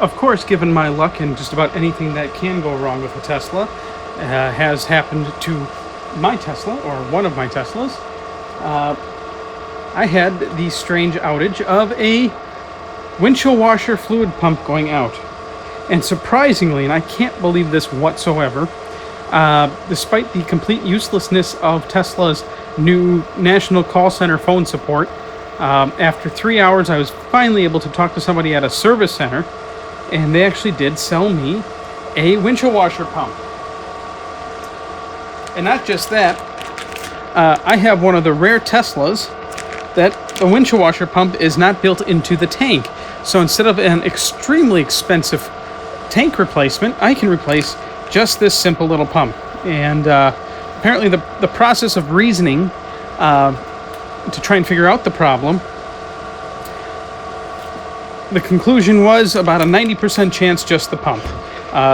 of course, given my luck and just about anything that can go wrong with a Tesla has happened to my Tesla, or one of my Teslas, I had the strange outage of a windshield washer fluid pump going out. And surprisingly, and I can't believe this whatsoever, despite the complete uselessness of Tesla's new national call center phone support, after 3 hours I was finally able to talk to somebody at a service center, and they actually did sell me a windshield washer pump. And not just that, I have one of the rare Teslas that the windshield washer pump is not built into the tank. So instead of an extremely expensive tank replacement, I can replace just this simple little pump. And apparently the process of reasoning to try and figure out the problem, the conclusion was about a 90% chance just the pump.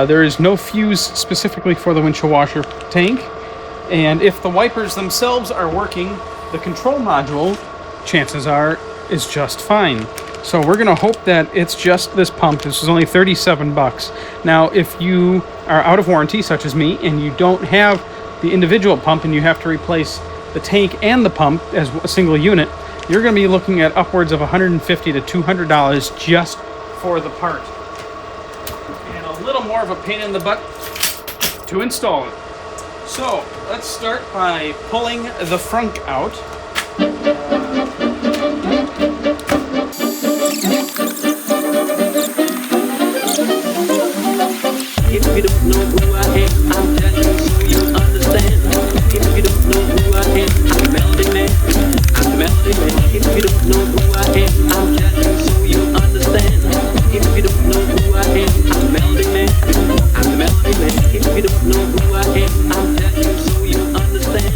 There is no fuse specifically for the windshield washer tank, and if the wipers themselves are working, the control module, chances are, is just fine. So we're going to hope that it's just this pump. This is only $37. Now, if you are out of warranty, such as me, and you don't have the individual pump and you have to replace the tank and the pump as a single unit, you're going to be looking at upwards of $150 to $200 just for the part. And a little more of a pain in the butt to install it. So let's start by pulling the frunk out. If you don't know who I am, I'll tell you so you understand. If you don't know who I am, I'm the melody man. I'm the melody man. If you don't know who I am, I'll tell you so you understand. If you don't know who I am, I'm the melody man. I'm the melody man. If you don't know who I am, I'll tell you so you understand.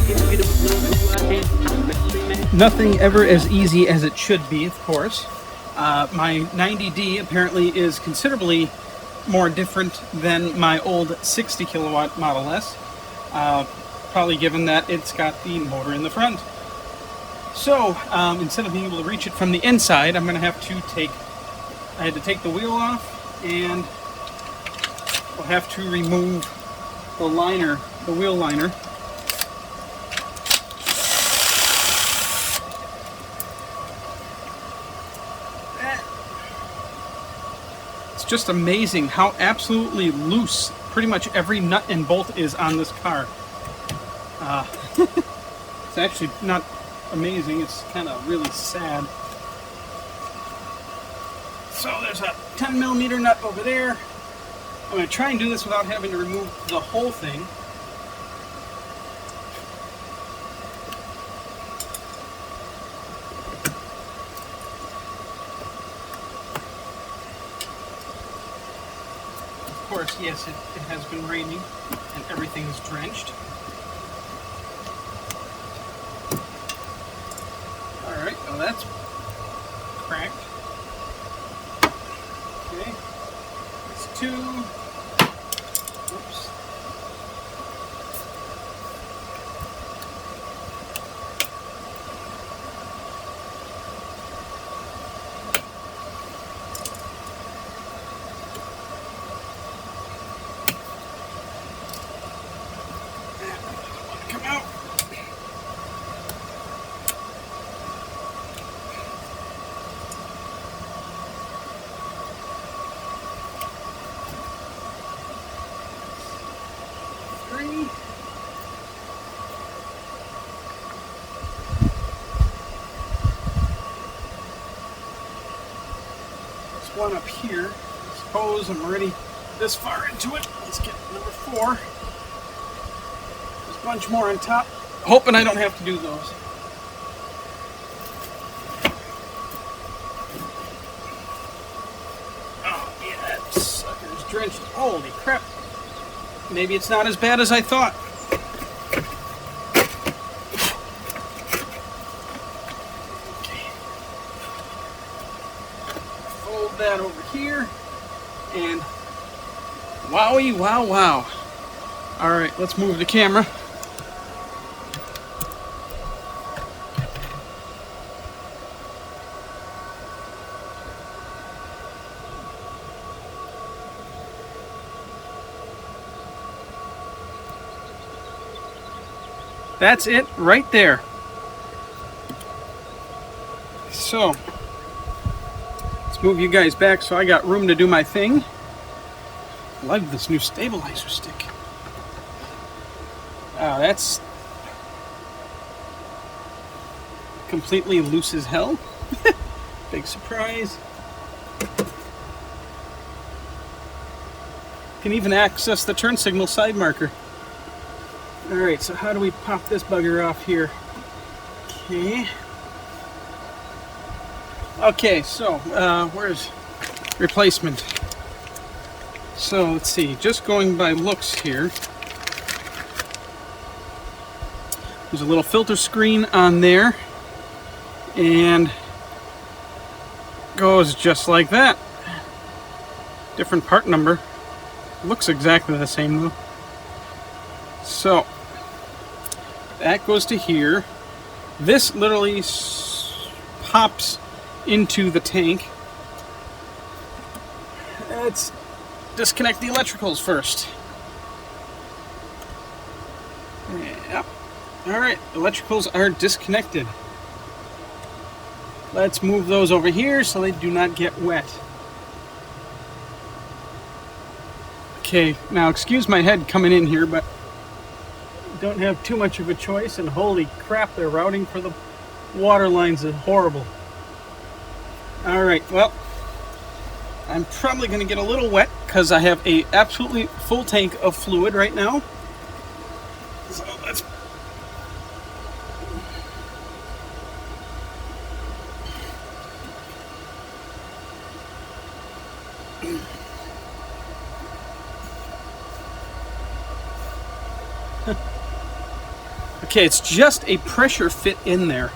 If you don't know who I am, I'm the melody man. Nothing ever as easy as it should be, of course. My 90D apparently is considerably more different than my old 60 kilowatt Model S, probably given that it's got the motor in the front. So instead of being able to reach it from the inside, I had to take the wheel off, and we'll have to remove the wheel liner. Just amazing how absolutely loose pretty much every nut and bolt is on this car. It's actually not amazing, it's kind of really sad. So there's a 10mm nut over there. I'm going to try and do this without having to remove the whole thing. Of course, yes, it has been raining and everything is drenched. Alright, well that's cracked. Okay, that's two. Oops. Come out. Three. There's one up here. I suppose I'm already this far into it. Let's get number 4. Bunch more on top, hoping I don't have to do those. Oh yeah, that sucker's drenched. Holy crap. Maybe it's not as bad as I thought. Okay. Fold that over here, and wowie, wow, wow. Alright, let's move the camera. That's it right there. So, let's move you guys back so I got room to do my thing. I love this new stabilizer stick. That's completely loose as hell. Big surprise. Can even access the turn signal side marker. Alright, so how do we pop this bugger off here? Okay, so where's replacement? So let's see, just going by looks here. There's a little filter screen on there, and goes just like that. Different part number. Looks exactly the same though. So that goes to here. This literally pops into the tank. Let's disconnect the electricals first. Yep. Alright, electricals are disconnected. Let's move those over here so they do not get wet. Okay, now excuse my head coming in here, but don't have too much of a choice, and holy crap, their routing for the water lines is horrible. Alright, well, I'm probably going to get a little wet because I have a absolutely full tank of fluid right now. So let's... Okay, it's just a pressure fit in there.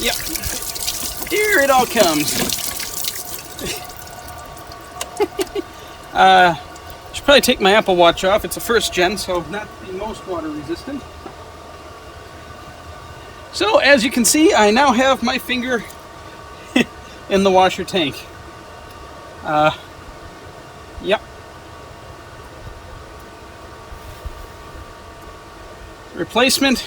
Yep, here it all comes. Should probably take my Apple Watch off. It's a first gen, so not the most water resistant. So as you can see, I now have my finger in the washer tank. Yep. Replacement.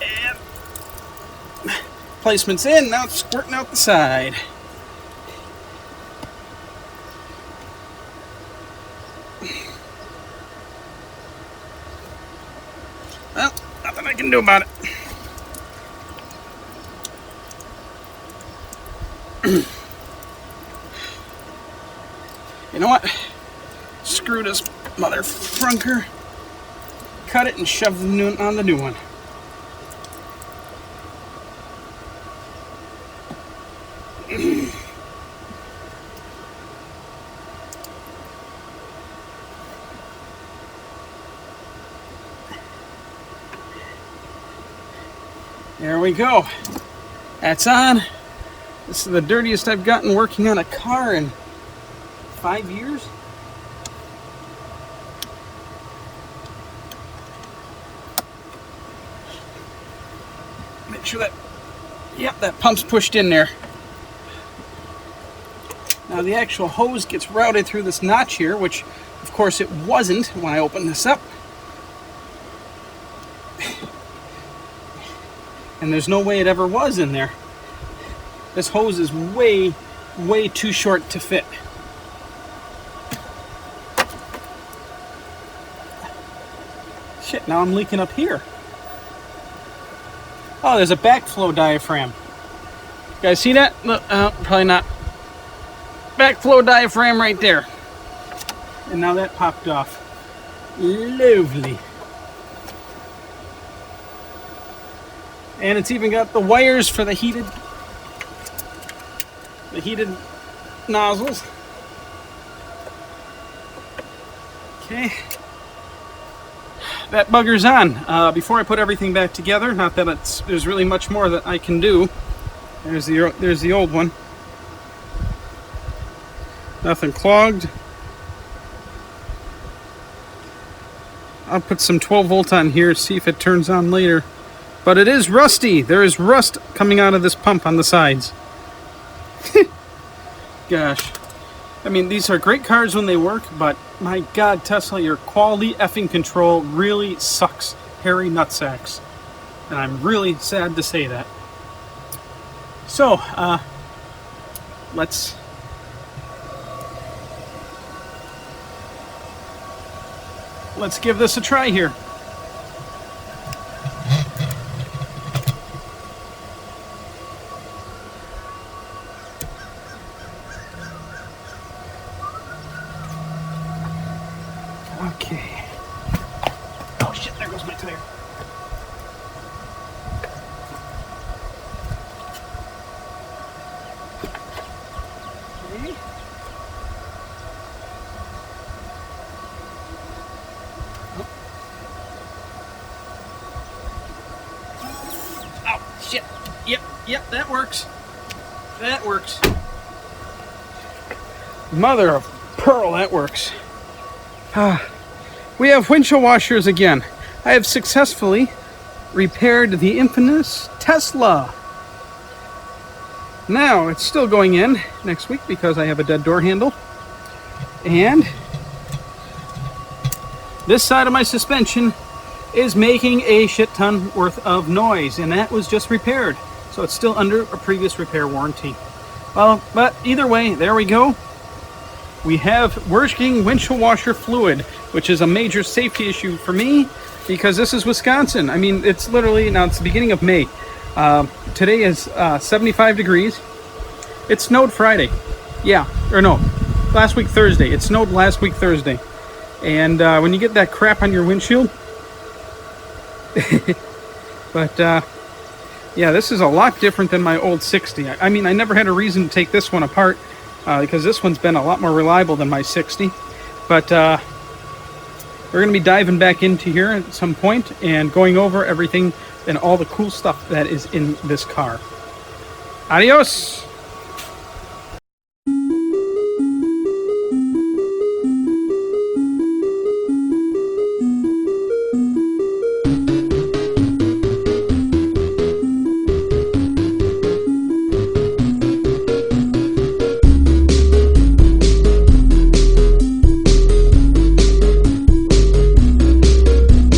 And placement's in, now it's squirting out the side. Well, nothing I can do about it. You know what? Screw this mother frunker. Cut it and shove the new on the new one. There we go. That's on. This is the dirtiest I've gotten working on a car in 5 years. Make sure that, yep, that pump's pushed in there. Now the actual hose gets routed through this notch here, which of course it wasn't when I opened this up. And there's no way it ever was in there. This hose is way, way too short to fit. Shit, now I'm leaking up here. Oh, there's a backflow diaphragm. You guys see that? Look, probably not. Backflow diaphragm right there. And now that popped off. Lovely. And it's even got the wires for the heated nozzles. Okay. That bugger's on. Before I put everything back together, not that there's really much more that I can do. There's the old one. Nothing clogged. I'll put some 12 volt on here, see if it turns on later. But it is rusty. There is rust coming out of this pump on the sides. Gosh. I mean, these are great cars when they work, but my God, Tesla, your quality effing control really sucks. Hairy nutsacks. And I'm really sad to say that. So, let's give this a try here. Okay. Oh shit, there goes my tire. Okay. Oh shit. Yep, that works. That works. Mother of pearl, that works. We have windshield washers again. I have successfully repaired the infamous Tesla. Now, it's still going in next week because I have a dead door handle. And this side of my suspension is making a shit ton worth of noise, and that was just repaired. So it's still under a previous repair warranty. Well, but either way, there we go. We have working windshield washer fluid, which is a major safety issue for me because this is Wisconsin. I mean, it's literally, now it's the beginning of May. Today is 75 degrees. It snowed Friday. Yeah, or no, last week Thursday. It snowed last week Thursday. And when you get that crap on your windshield, but yeah, this is a lot different than my old 60. I mean, I never had a reason to take this one apart. Because this one's been a lot more reliable than my 60. But we're going to be diving back into here at some point and going over everything and all the cool stuff that is in this car. Adios!